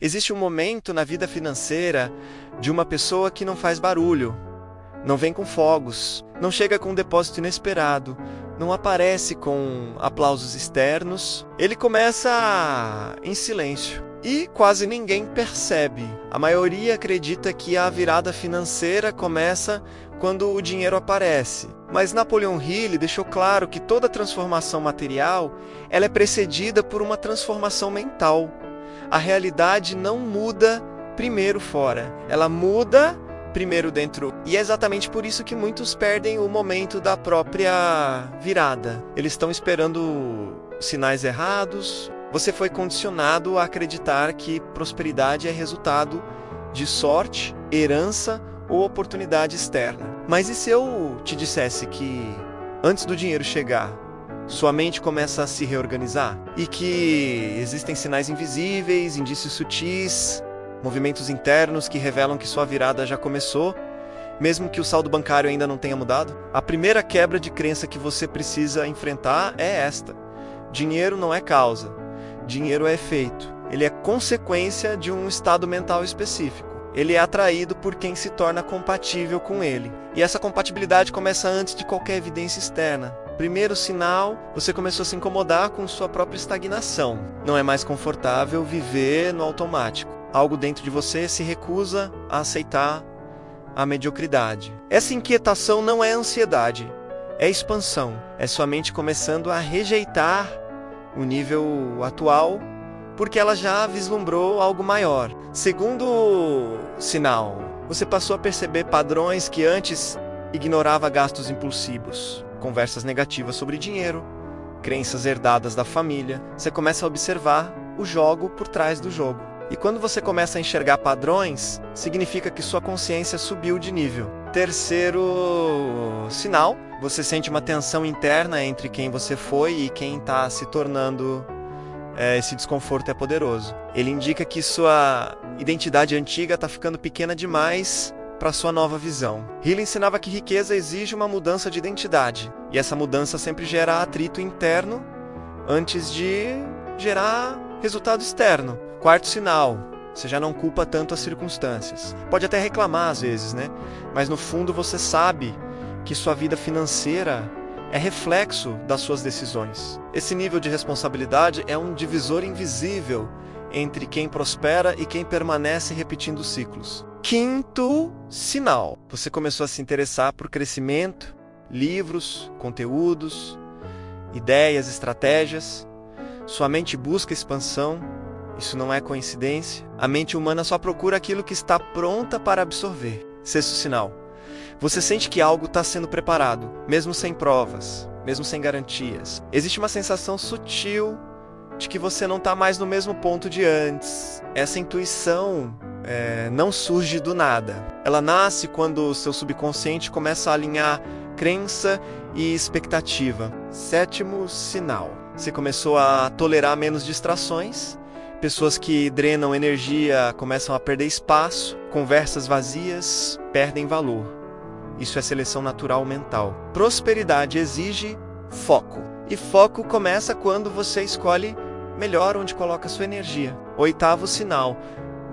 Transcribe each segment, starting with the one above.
Existe um momento na vida financeira de uma pessoa que não faz barulho, não vem com fogos, não chega com um depósito inesperado, não aparece com aplausos externos. Ele começa em silêncio e quase ninguém percebe. A maioria acredita que a virada financeira começa quando o dinheiro aparece. Mas Napoleon Hill deixou claro que toda transformação material ela é precedida por uma transformação mental. A realidade não muda primeiro fora, ela muda primeiro dentro. E é exatamente por isso que muitos perdem o momento da própria virada. Eles estão esperando sinais errados. Você foi condicionado a acreditar que prosperidade é resultado de sorte, herança ou oportunidade externa. Mas e se eu te dissesse que antes do dinheiro chegar, sua mente começa a se reorganizar e que existem sinais invisíveis, indícios sutis, movimentos internos que revelam que sua virada já começou, mesmo que o saldo bancário ainda não tenha mudado? A primeira quebra de crença que você precisa enfrentar é esta: dinheiro não é causa, dinheiro é efeito. Ele é consequência de um estado mental específico. Ele é atraído por quem se torna compatível com ele. E essa compatibilidade começa antes de qualquer evidência externa. Primeiro sinal, você começou a se incomodar com sua própria estagnação. Não é mais confortável viver no automático. Algo dentro de você se recusa a aceitar a mediocridade. Essa inquietação não é ansiedade, é expansão. É sua mente começando a rejeitar o nível atual porque ela já vislumbrou algo maior. Segundo sinal, você passou a perceber padrões que antes ignorava: gastos impulsivos, conversas negativas sobre dinheiro, crenças herdadas da família. Você começa a observar o jogo por trás do jogo. E quando você começa a enxergar padrões, significa que sua consciência subiu de nível. Terceiro sinal, você sente uma tensão interna entre quem você foi e quem está se tornando. Esse desconforto é poderoso. Ele indica que sua identidade antiga está ficando pequena demais para sua nova visão. Hill ensinava que riqueza exige uma mudança de identidade. E essa mudança sempre gera atrito interno antes de gerar resultado externo. Quarto sinal, você já não culpa tanto as circunstâncias. Pode até reclamar às vezes, né? Mas no fundo você sabe que sua vida financeira é reflexo das suas decisões. Esse nível de responsabilidade é um divisor invisível entre quem prospera e quem permanece repetindo ciclos. Quinto sinal, você começou a se interessar por crescimento, livros, conteúdos, ideias, estratégias. Sua mente busca expansão. Isso não é coincidência. A mente humana só procura aquilo que está pronta para absorver. Sexto sinal, você sente que algo está sendo preparado, mesmo sem provas, mesmo sem garantias. Existe uma sensação sutil de que você não está mais no mesmo ponto de antes. Essa intuição não surge do nada. Ela nasce quando o seu subconsciente começa a alinhar crença e expectativa. Sétimo sinal, você começou a tolerar menos distrações. Pessoas que drenam energia começam a perder espaço. Conversas vazias perdem valor. Isso é seleção natural mental. Prosperidade exige foco. E foco começa quando você escolhe melhor onde coloca sua energia. Oitavo sinal,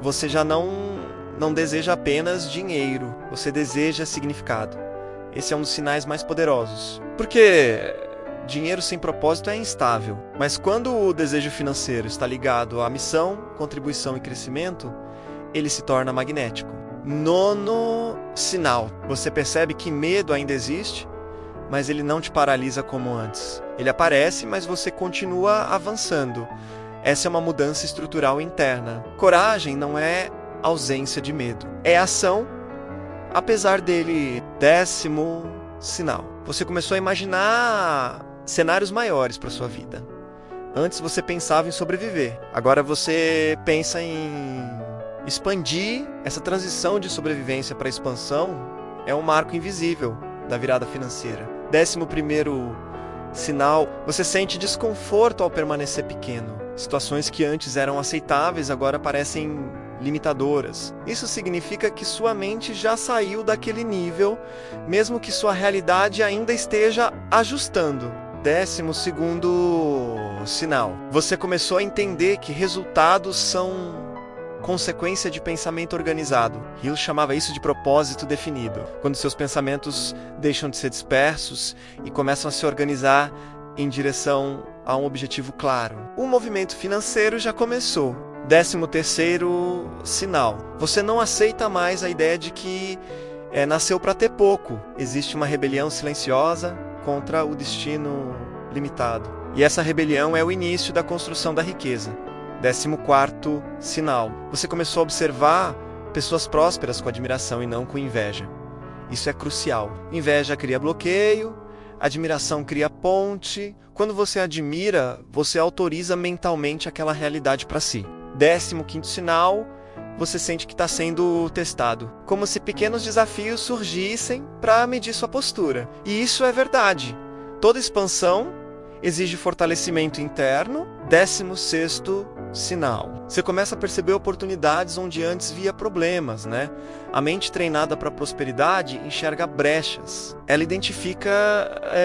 você já não deseja apenas dinheiro, você deseja significado. Esse é um dos sinais mais poderosos. Porque dinheiro sem propósito é instável. Mas quando o desejo financeiro está ligado à missão, contribuição e crescimento, ele se torna magnético. Nono sinal, você percebe que medo ainda existe, mas ele não te paralisa como antes. Ele aparece, mas você continua avançando. Essa é uma mudança estrutural interna. Coragem não é ausência de medo, é ação, apesar dele. Décimo sinal, você começou a imaginar cenários maiores para sua vida. Antes você pensava em sobreviver, agora você pensa em expandir. Essa transição de sobrevivência para expansão é um marco invisível da virada financeira. 11º sinal, você sente desconforto ao permanecer pequeno. Situações que antes eram aceitáveis agora parecem limitadoras. Isso significa que sua mente já saiu daquele nível, mesmo que sua realidade ainda esteja ajustando. 12º sinal, você começou a entender que resultados são consequência de pensamento organizado. Hill chamava isso de propósito definido, quando seus pensamentos deixam de ser dispersos e começam a se organizar em direção a um objetivo claro. O movimento financeiro já começou. 13º sinal. Você não aceita mais a ideia de que nasceu para ter pouco. Existe uma rebelião silenciosa contra o destino limitado. E essa rebelião é o início da construção da riqueza. 14º sinal. Você começou a observar pessoas prósperas com admiração e não com inveja. Isso é crucial. Inveja cria bloqueio, admiração cria ponte. Quando você admira, você autoriza mentalmente aquela realidade para si. 15º sinal, você sente que está sendo testado. Como se pequenos desafios surgissem para medir sua postura. E isso é verdade. Toda expansão exige fortalecimento interno. 16º sinal. Você começa a perceber oportunidades onde antes via problemas, né? A mente treinada para a prosperidade enxerga brechas. Ela identifica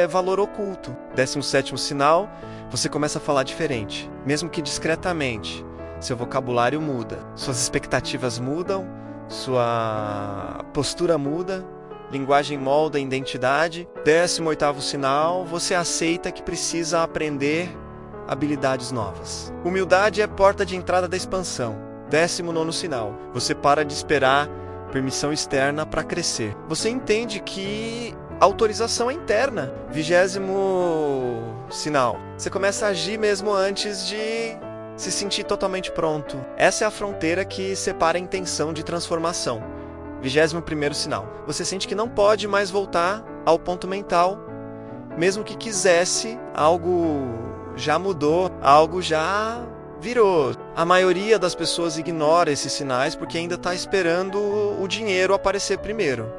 valor oculto. 17º sinal, você começa a falar diferente, mesmo que discretamente. Seu vocabulário muda, suas expectativas mudam, sua postura muda, linguagem molda a identidade. 18º sinal, você aceita que precisa aprender habilidades novas. Humildade é a porta de entrada da expansão. 19º sinal, você para de esperar permissão externa para crescer. Você entende que autorização é interna. 20º sinal, você começa a agir mesmo antes de se sentir totalmente pronto. Essa é a fronteira que separa a intenção de transformação. 21º sinal. Você sente que não pode mais voltar ao ponto mental, mesmo que quisesse. Algo já mudou, algo já virou. A maioria das pessoas ignora esses sinais porque ainda está esperando o dinheiro aparecer primeiro.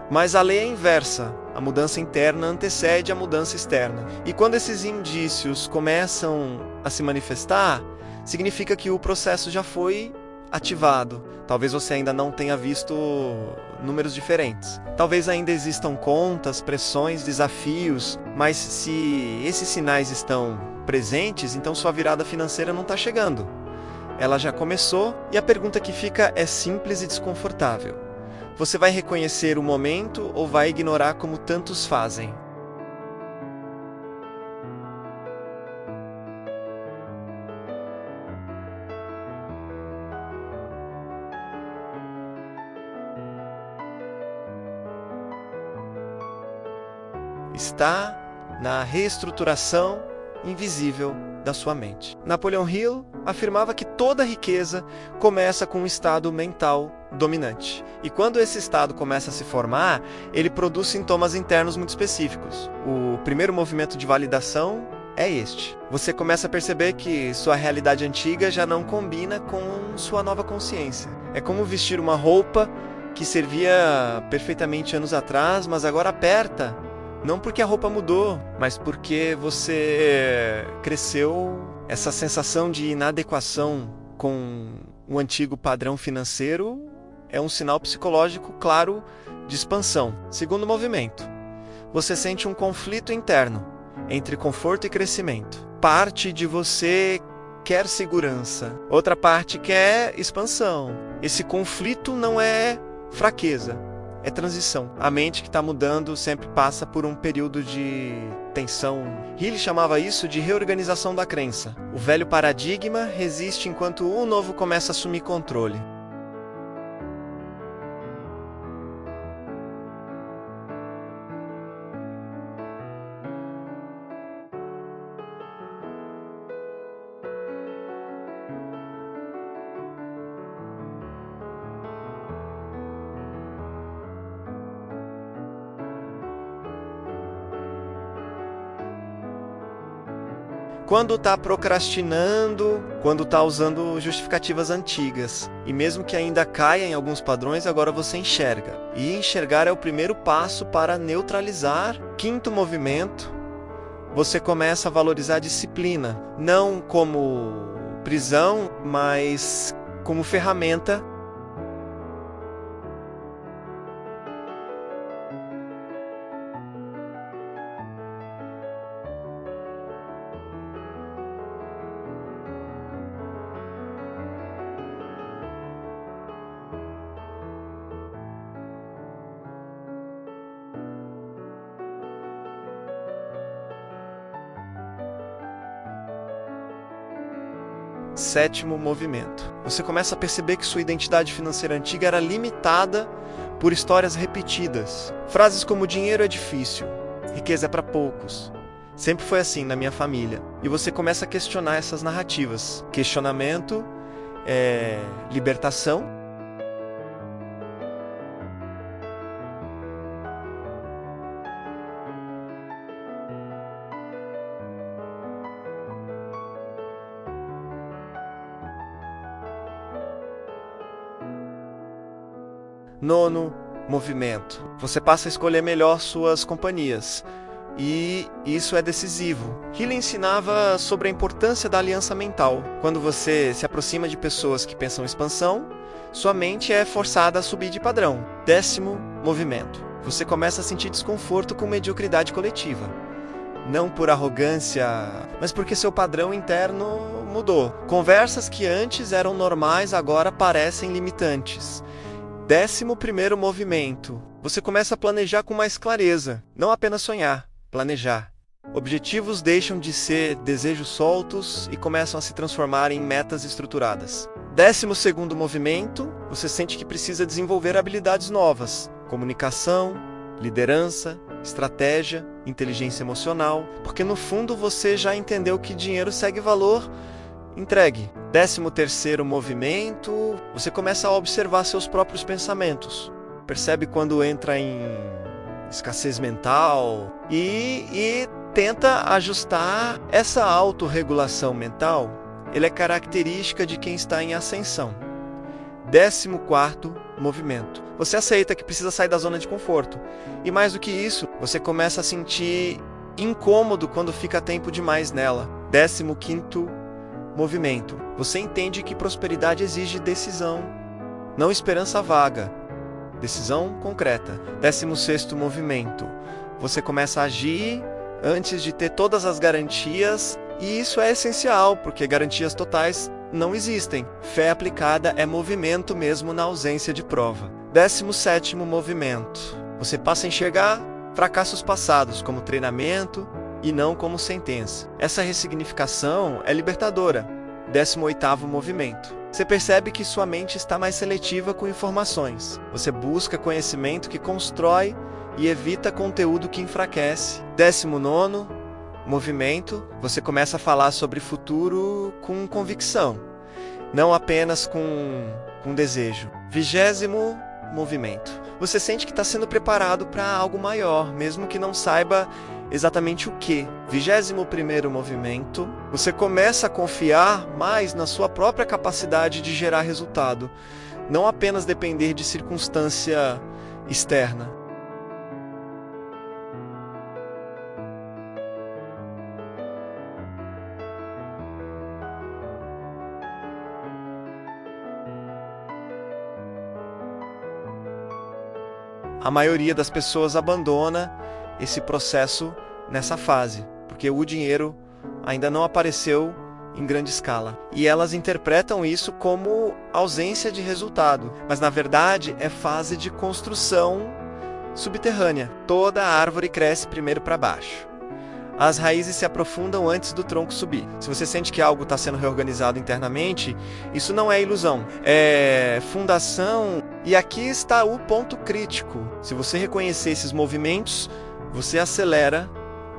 Mas a lei é inversa. A mudança interna antecede a mudança externa. E quando esses indícios começam a se manifestar, significa que o processo já foi ativado. Talvez você ainda não tenha visto números diferentes. Talvez ainda existam contas, pressões, desafios, mas se esses sinais estão presentes, então sua virada financeira não está chegando. Ela já começou e a pergunta que fica é simples e desconfortável. Você vai reconhecer o momento ou vai ignorar como tantos fazem? Está na reestruturação invisível da sua mente. Napoleon Hill afirmava que toda riqueza começa com um estado mental dominante. E quando esse estado começa a se formar, ele produz sintomas internos muito específicos. O primeiro movimento de validação é este. Você começa a perceber que sua realidade antiga já não combina com sua nova consciência. É como vestir uma roupa que servia perfeitamente anos atrás, mas agora aperta. Não porque a roupa mudou, mas porque você cresceu. Essa sensação de inadequação com o antigo padrão financeiro é um sinal psicológico claro de expansão. Segundo movimento, você sente um conflito interno entre conforto e crescimento. Parte de você quer segurança, outra parte quer expansão. Esse conflito não é fraqueza. É transição. A mente que está mudando sempre passa por um período de tensão. Hill chamava isso de reorganização da crença. O velho paradigma resiste enquanto o novo começa a assumir controle. Quando está procrastinando, quando está usando justificativas antigas. E mesmo que ainda caia em alguns padrões, agora você enxerga. E enxergar é o primeiro passo para neutralizar. Quinto movimento, você começa a valorizar a disciplina. Não como prisão, mas como ferramenta. 7º movimento. Você começa a perceber que sua identidade financeira antiga era limitada por histórias repetidas. Frases como dinheiro é difícil, riqueza é para poucos. Sempre foi assim na minha família. E você começa a questionar essas narrativas. Questionamento é libertação. Nono movimento. Você passa a escolher melhor suas companhias. E isso é decisivo. Healy ensinava sobre a importância da aliança mental. Quando você se aproxima de pessoas que pensam em expansão, sua mente é forçada a subir de padrão. 10º movimento. Você começa a sentir desconforto com mediocridade coletiva. Não por arrogância, mas porque seu padrão interno mudou. Conversas que antes eram normais agora parecem limitantes. 11º movimento. Você começa a planejar com mais clareza, não apenas sonhar, planejar. Objetivos deixam de ser desejos soltos e começam a se transformar em metas estruturadas. 12º movimento. Você sente que precisa desenvolver habilidades novas, comunicação, liderança, estratégia, inteligência emocional, porque no fundo você já entendeu que dinheiro segue valor. Entregue. 13º movimento. Você começa a observar seus próprios pensamentos. Percebe quando entra em escassez mental e tenta ajustar essa autorregulação mental. Ele é característica de quem está em ascensão. 14º movimento. Você aceita que precisa sair da zona de conforto. E mais do que isso, você começa a sentir incômodo quando fica tempo demais nela. 15º movimento. Você entende que prosperidade exige decisão, não esperança vaga. Decisão concreta. 16º movimento. Você começa a agir antes de ter todas as garantias, e isso é essencial, porque garantias totais não existem. Fé aplicada é movimento mesmo na ausência de prova. 17º movimento. Você passa a enxergar fracassos passados como treinamento e não como sentença. Essa ressignificação é libertadora. 18º movimento. Você percebe que sua mente está mais seletiva com informações. Você busca conhecimento que constrói e evita conteúdo que enfraquece. 19º movimento. Você começa a falar sobre futuro com convicção, não apenas com desejo. 20º movimento. Você sente que está sendo preparado para algo maior, mesmo que não saiba exatamente o que. 21º movimento. Você começa a confiar mais na sua própria capacidade de gerar resultado, não apenas depender de circunstância externa. A maioria das pessoas abandona esse processo nessa fase, porque o dinheiro ainda não apareceu em grande escala. E elas interpretam isso como ausência de resultado, mas na verdade é fase de construção subterrânea. Toda a árvore cresce primeiro para baixo. As raízes se aprofundam antes do tronco subir. Se você sente que algo está sendo reorganizado internamente, isso não é ilusão, é fundação. E aqui está o ponto crítico. Se você reconhecer esses movimentos, você acelera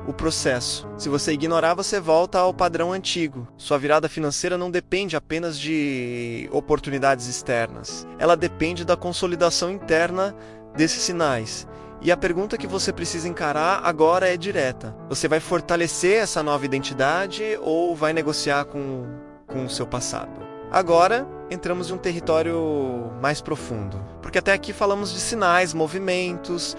o processo. Se você ignorar, você volta ao padrão antigo. Sua virada financeira não depende apenas de oportunidades externas. Ela depende da consolidação interna desses sinais. E a pergunta que você precisa encarar agora é direta. Você vai fortalecer essa nova identidade ou vai negociar com o seu passado? Agora, entramos em um território mais profundo. Porque até aqui falamos de sinais, movimentos,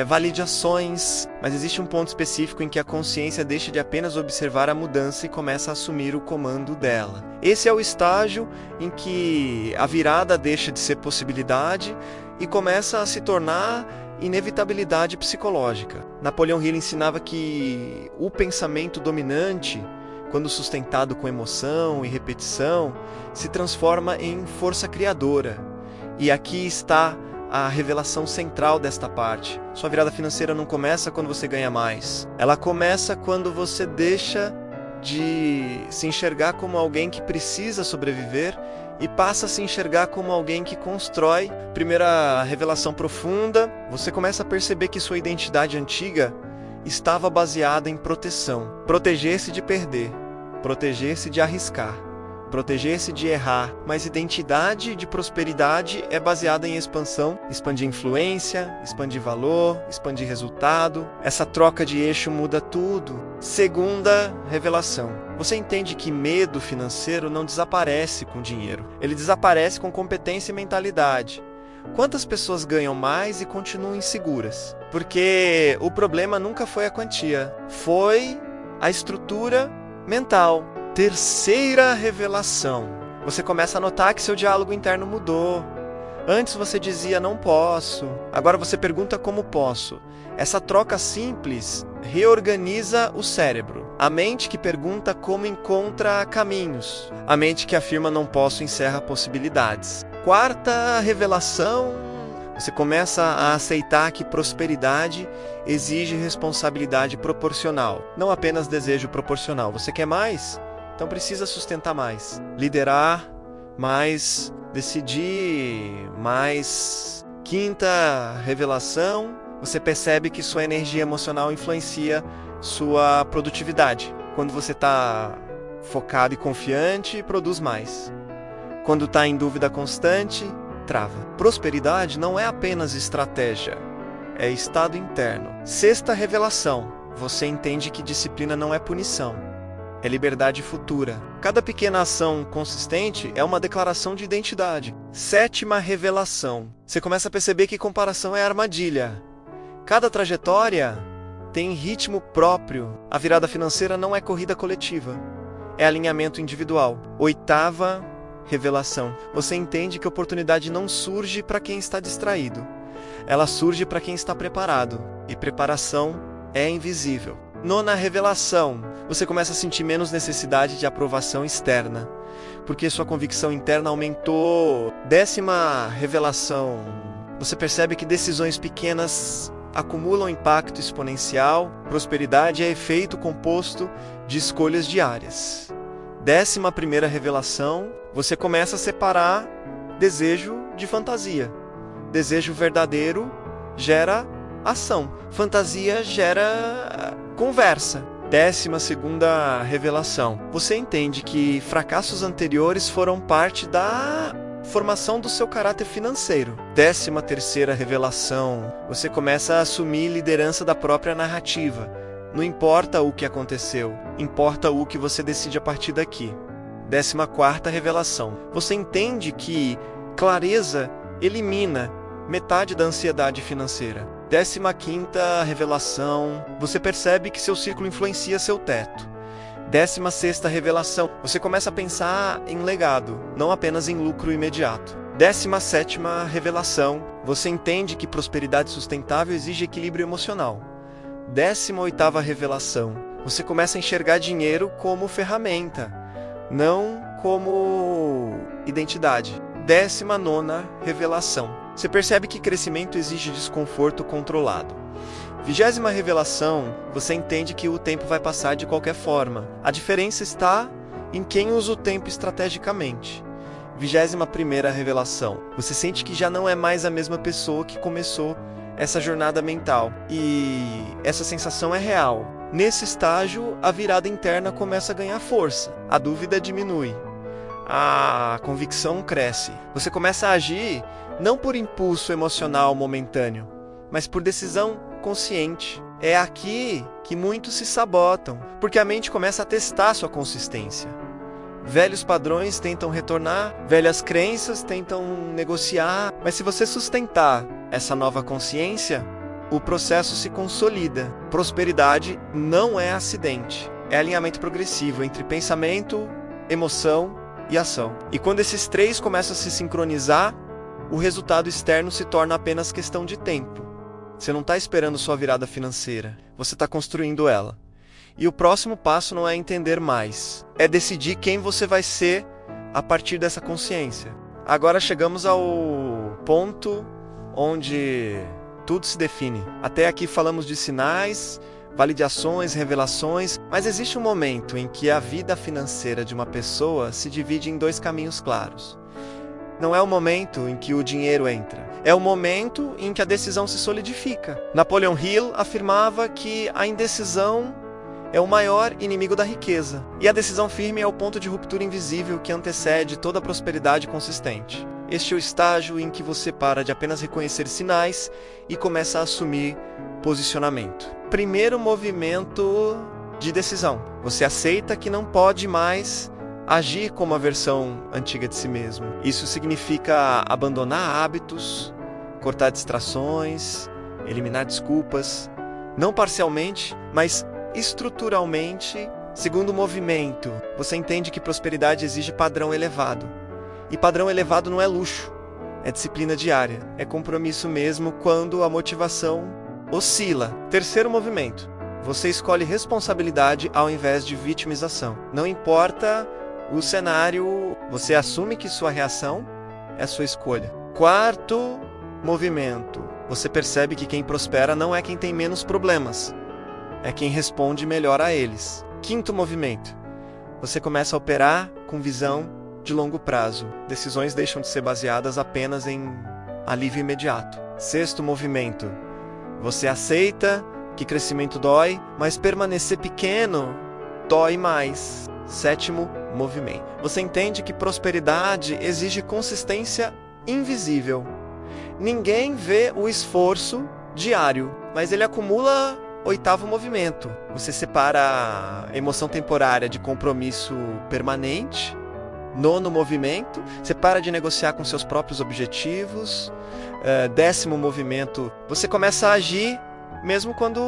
validações. Mas existe um ponto específico em que a consciência deixa de apenas observar a mudança e começa a assumir o comando dela. Esse é o estágio em que a virada deixa de ser possibilidade e começa a se tornar inevitabilidade psicológica. Napoleão Hill ensinava que o pensamento dominante, quando sustentado com emoção e repetição, se transforma em força criadora. E aqui está a revelação central desta parte. Sua virada financeira não começa quando você ganha mais. Ela começa quando você deixa de se enxergar como alguém que precisa sobreviver e passa a se enxergar como alguém que constrói. Primeira revelação profunda, você começa a perceber que sua identidade antiga estava baseada em proteção. Proteger-se de perder, proteger-se de arriscar, proteger-se de errar. Mas identidade de prosperidade é baseada em expansão, expandir influência, expandir valor, expandir resultado. Essa troca de eixo muda tudo. Segunda revelação. Você entende que medo financeiro não desaparece com dinheiro. Ele desaparece com competência e mentalidade. Quantas pessoas ganham mais e continuam inseguras? Porque o problema nunca foi a quantia, foi a estrutura mental. Terceira revelação. Você começa a notar que seu diálogo interno mudou. Antes você dizia não posso, agora você pergunta como posso. Essa troca simples reorganiza o cérebro. A mente que pergunta como encontra caminhos. A mente que afirma não posso encerra possibilidades. Quarta revelação. Você começa a aceitar que prosperidade exige responsabilidade proporcional, não apenas desejo proporcional. Você quer mais? Então precisa sustentar mais, liderar mais, decidir mais. Quinta revelação, você percebe que sua energia emocional influencia sua produtividade. Quando você está focado e confiante, produz mais. Quando está em dúvida constante, trava. Prosperidade não é apenas estratégia, é estado interno. Sexta revelação, você entende que disciplina não é punição. É liberdade futura. Cada pequena ação consistente é uma declaração de identidade. Sétima revelação. Você começa a perceber que comparação é armadilha. Cada trajetória tem ritmo próprio. A virada financeira não é corrida coletiva. É alinhamento individual. Oitava revelação. Você entende que a oportunidade não surge para quem está distraído. Ela surge para quem está preparado. E preparação é invisível. Nona revelação. Você começa a sentir menos necessidade de aprovação externa, porque sua convicção interna aumentou. Décima revelação. Você percebe que decisões pequenas acumulam impacto exponencial. Prosperidade é efeito composto de escolhas diárias. 11ª revelação. Você começa a separar desejo de fantasia. Desejo verdadeiro gera ação. Fantasia gera conversa. 12ª revelação. Você entende que fracassos anteriores foram parte da formação do seu caráter financeiro. 13ª revelação. Você começa a assumir liderança da própria narrativa. Não importa o que aconteceu, importa o que você decide a partir daqui. 14ª revelação. Você entende que clareza elimina metade da ansiedade financeira. 15ª revelação. Você percebe que seu ciclo influencia seu teto. 16ª revelação. Você começa a pensar em legado, não apenas em lucro imediato. 17ª revelação. Você entende que prosperidade sustentável exige equilíbrio emocional. 18ª revelação. Você começa a enxergar dinheiro como ferramenta, não como identidade. 19ª revelação. Você percebe que crescimento exige desconforto controlado. 20ª revelação. Você entende que o tempo vai passar de qualquer forma. A diferença está em quem usa o tempo estrategicamente. 21ª revelação. Você sente que já não é mais a mesma pessoa que começou essa jornada mental. E essa sensação é real. Nesse estágio, a virada interna começa a ganhar força. A dúvida diminui. A convicção cresce. Você começa a agir não por impulso emocional momentâneo, mas por decisão consciente. É aqui que muitos se sabotam, porque a mente começa a testar sua consistência. Velhos padrões tentam retornar, velhas crenças tentam negociar, mas se você sustentar essa nova consciência, o processo se consolida. Prosperidade não é acidente, é alinhamento progressivo entre pensamento, emoção e ação. E quando esses três começam a se sincronizar, o resultado externo se torna apenas questão de tempo. Você não está esperando sua virada financeira, você está construindo ela. E o próximo passo não é entender mais, é decidir quem você vai ser a partir dessa consciência. Agora chegamos ao ponto onde tudo se define. Até aqui falamos de sinais, vale de ações, revelações, mas existe um momento em que a vida financeira de uma pessoa se divide em dois caminhos claros. Não é o momento em que o dinheiro entra, é o momento em que a decisão se solidifica. Napoleon Hill afirmava que a indecisão é o maior inimigo da riqueza, e a decisão firme é o ponto de ruptura invisível que antecede toda a prosperidade consistente. Este é o estágio em que você para de apenas reconhecer sinais e começa a assumir posicionamento. Primeiro movimento de decisão. Você aceita que não pode mais agir como a versão antiga de si mesmo. Isso significa abandonar hábitos, cortar distrações, eliminar desculpas, não parcialmente, mas estruturalmente. Segundo movimento, você entende que prosperidade exige padrão elevado. E padrão elevado não é luxo, é disciplina diária, é compromisso mesmo quando a motivação oscila. Terceiro movimento, você escolhe responsabilidade ao invés de vitimização. Não importa o cenário, você assume que sua reação é sua escolha. Quarto movimento, você percebe que quem prospera não é quem tem menos problemas, é quem responde melhor a eles. Quinto movimento, você começa a operar com visão de longo prazo. Decisões deixam de ser baseadas apenas em alívio imediato. Sexto movimento, você aceita que crescimento dói, mas permanecer pequeno dói mais. Sétimo movimento, você entende que prosperidade exige consistência invisível. Ninguém vê o esforço diário, mas ele acumula. Oitavo movimento, você separa a emoção temporária de compromisso permanente. Nono movimento, você para de negociar com seus próprios objetivos. Décimo movimento, você começa a agir mesmo quando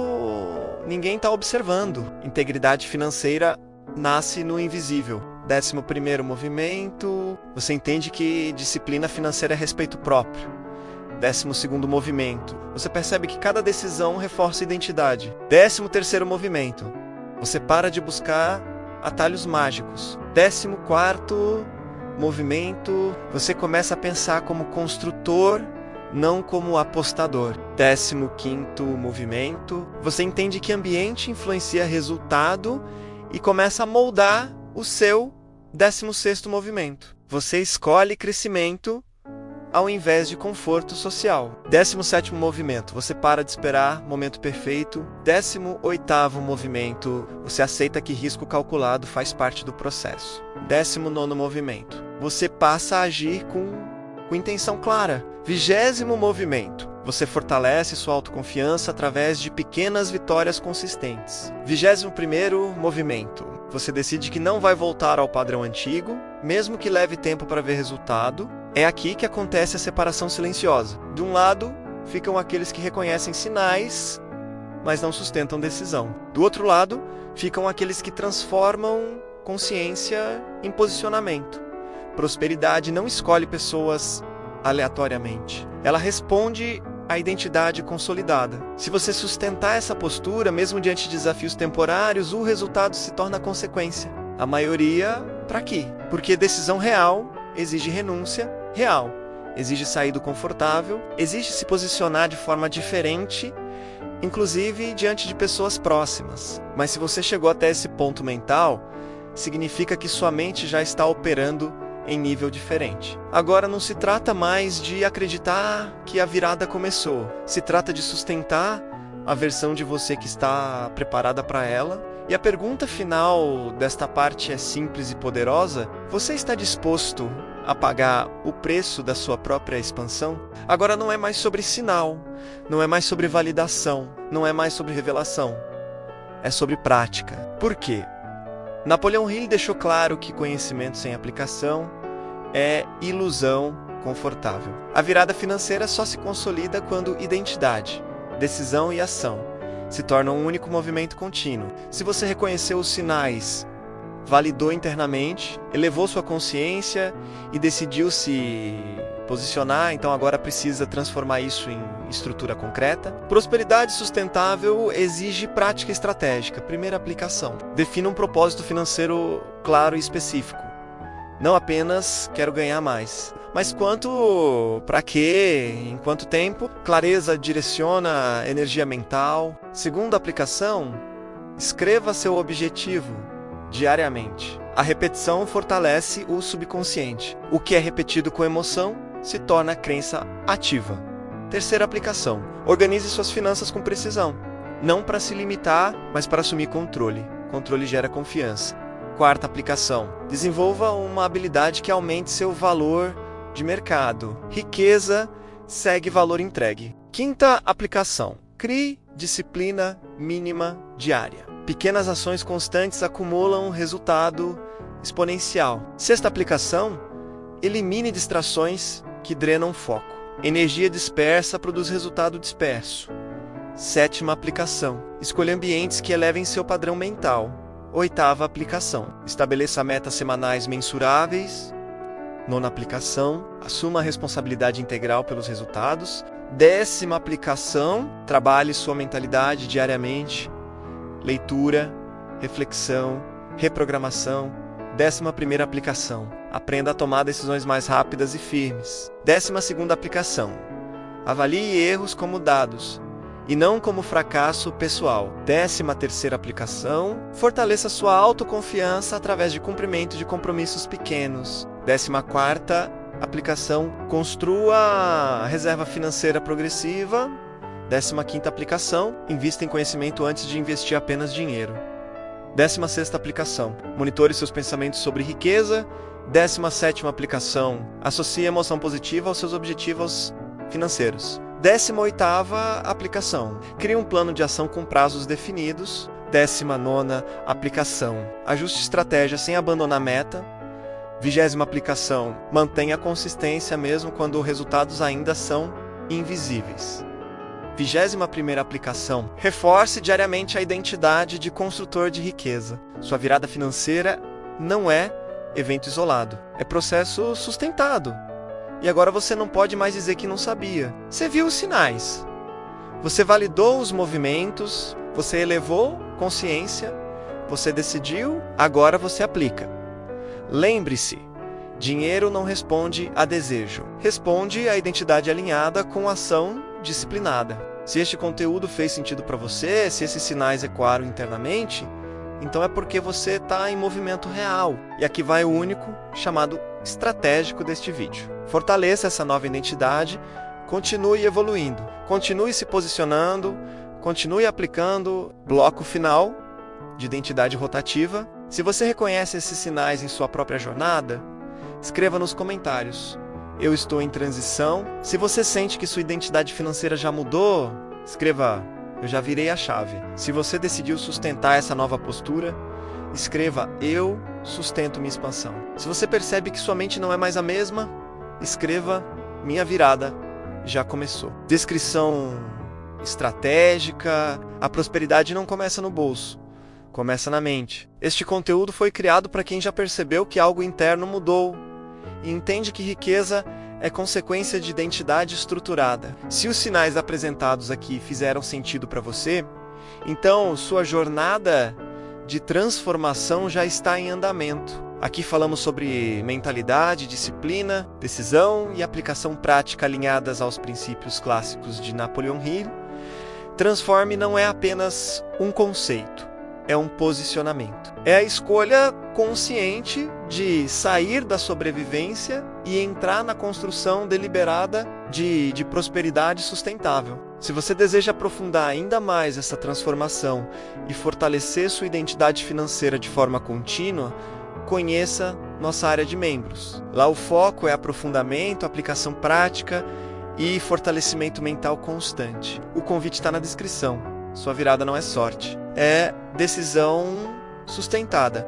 ninguém está observando. Integridade financeira nasce no invisível. 11º movimento, você entende que disciplina financeira é respeito próprio. 12º movimento, você percebe que cada decisão reforça a identidade. 13º movimento, você para de buscar atalhos mágicos. 14º movimento, você começa a pensar como construtor, não como apostador. 15º movimento, você entende que ambiente influencia resultado e começa a moldar o seu 16º movimento. Você escolhe crescimento ao invés de conforto social. 17º movimento, você para de esperar momento perfeito. 18º movimento, você aceita que risco calculado faz parte do processo. 19º movimento, você passa a agir com intenção clara. 20º movimento, você fortalece sua autoconfiança através de pequenas vitórias consistentes. 21º movimento, você decide que não vai voltar ao padrão antigo, mesmo que leve tempo para ver resultado. É aqui que acontece a separação silenciosa. De um lado, ficam aqueles que reconhecem sinais, mas não sustentam decisão. Do outro lado, ficam aqueles que transformam consciência em posicionamento. Prosperidade não escolhe pessoas aleatoriamente. Ela responde à identidade consolidada. Se você sustentar essa postura, mesmo diante de desafios temporários, o resultado se torna consequência. A maioria, para quê? Porque decisão real exige renúncia real, exige sair do confortável, exige se posicionar de forma diferente, inclusive diante de pessoas próximas. Mas se você chegou até esse ponto mental, significa que sua mente já está operando em nível diferente. Agora não se trata mais de acreditar que a virada começou, se trata de sustentar a versão de você que está preparada para ela. E a pergunta final desta parte é simples e poderosa: você está disposto a pagar o preço da sua própria expansão? Agora não é mais sobre sinal, não é mais sobre validação, não é mais sobre revelação, é sobre prática. Por quê? Napoleon Hill deixou claro que conhecimento sem aplicação é ilusão confortável. A virada financeira só se consolida quando identidade, decisão e ação se tornam um único movimento contínuo. Se você reconheceu os sinais, validou internamente, elevou sua consciência e decidiu se posicionar, então agora precisa transformar isso em estrutura concreta. Prosperidade sustentável exige prática estratégica. Primeira aplicação: defina um propósito financeiro claro e específico. Não apenas quero ganhar mais. Mas quanto, para quê, em quanto tempo? Clareza direciona a energia mental. Segunda aplicação, escreva seu objetivo diariamente. A repetição fortalece o subconsciente. O que é repetido com emoção se torna crença ativa. Terceira aplicação, organize suas finanças com precisão. Não para se limitar, mas para assumir controle. Controle gera confiança. Quarta aplicação, desenvolva uma habilidade que aumente seu valor de mercado. Riqueza segue valor entregue. Quinta aplicação, crie disciplina mínima diária. Pequenas ações constantes acumulam resultado exponencial. Sexta aplicação, elimine distrações que drenam foco. Energia dispersa produz resultado disperso. Sétima aplicação, escolha ambientes que elevem seu padrão mental. Oitava aplicação, estabeleça metas semanais mensuráveis. Nona aplicação, assuma a responsabilidade integral pelos resultados. Décima aplicação, trabalhe sua mentalidade diariamente. Leitura, reflexão, reprogramação. 11ª aplicação, aprenda a tomar decisões mais rápidas e firmes. 12ª aplicação, avalie erros como dados e não como fracasso pessoal. 13ª aplicação, fortaleça sua autoconfiança através de cumprimento de compromissos pequenos. 14ª aplicação, construa a reserva financeira progressiva. 15ª aplicação, invista em conhecimento antes de investir apenas dinheiro. 16ª aplicação, monitore seus pensamentos sobre riqueza. 17ª aplicação, associe a emoção positiva aos seus objetivos financeiros. 18ª aplicação, crie um plano de ação com prazos definidos. 19ª aplicação, ajuste estratégia sem abandonar a meta. 20ª aplicação, mantenha a consistência mesmo quando os resultados ainda são invisíveis. 21ª aplicação, reforce diariamente a identidade de construtor de riqueza. Sua virada financeira não é evento isolado, é processo sustentado. E agora você não pode mais dizer que não sabia. Você viu os sinais, você validou os movimentos, você elevou consciência, você decidiu, agora você aplica. Lembre-se, dinheiro não responde a desejo, responde a identidade alinhada com ação disciplinada. Se este conteúdo fez sentido para você, se esses sinais ecoaram internamente, então é porque você está em movimento real. E aqui vai o único chamado estratégico deste vídeo. Fortaleça essa nova identidade, continue evoluindo, continue se posicionando, continue aplicando bloco final de identidade rotativa. Se você reconhece esses sinais em sua própria jornada, escreva nos comentários. Eu estou em transição. Se você sente que sua identidade financeira já mudou, escreva, eu já virei a chave. Se você decidiu sustentar essa nova postura, escreva, eu sustento minha expansão. Se você percebe que sua mente não é mais a mesma, escreva, minha virada já começou. Descrição estratégica, a prosperidade não começa no bolso, começa na mente. Este conteúdo foi criado para quem já percebeu que algo interno mudou e entende que riqueza é consequência de identidade estruturada. Se os sinais apresentados aqui fizeram sentido para você, então sua jornada de transformação já está em andamento. Aqui falamos sobre mentalidade, disciplina, decisão e aplicação prática alinhadas aos princípios clássicos de Napoleon Hill. Transforme não é apenas um conceito, é um posicionamento. É a escolha consciente de sair da sobrevivência e entrar na construção deliberada de prosperidade sustentável. Se você deseja aprofundar ainda mais essa transformação e fortalecer sua identidade financeira de forma contínua, conheça nossa área de membros. Lá o foco é aprofundamento, aplicação prática e fortalecimento mental constante. O convite está na descrição. Sua virada não é sorte, é decisão sustentada.